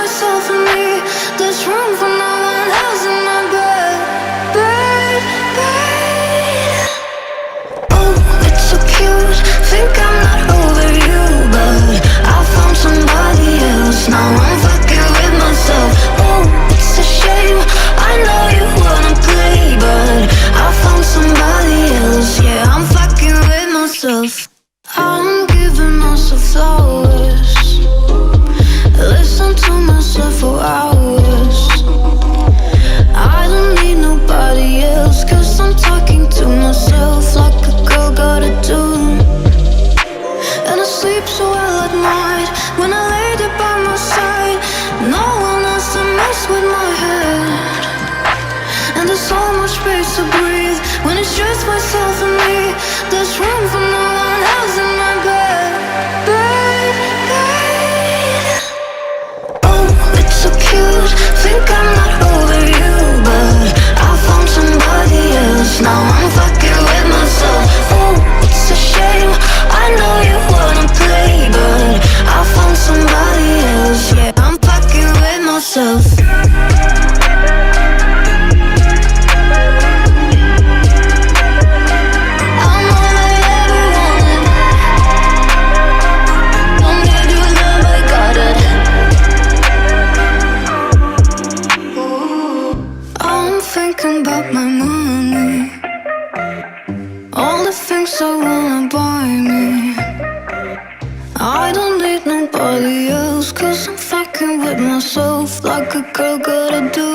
myself and me. There's room for no one else in my bed. Oh, it's so cute. Think I'm not over you, but I found somebody else. Now I'm fucking with myself. Oh, it's a shame. I know you wanna play, but I found somebody else. Yeah, I'm fucking with myself. I'm giving myself flowers. Listen to myself for hours. I don't need nobody else, 'cause I'm talking to myself like a girl gotta do. And I sleep so well at night when I lay there by my side. No one else to mess with my head. And there's so much space to breathe when it's just myself and me. There's room for no one else in my bed. Oh, it's so cute. Think I'm not over you, but I found somebody else. Now I'm fucking with myself. Oh, it's a shame. I know you wanna play, but I found somebody else. Yeah, I'm fucking with myself. Thinking about my money, all the things I wanna buy me. I don't need nobody else, 'cause I'm fucking with myself like a girl gotta do.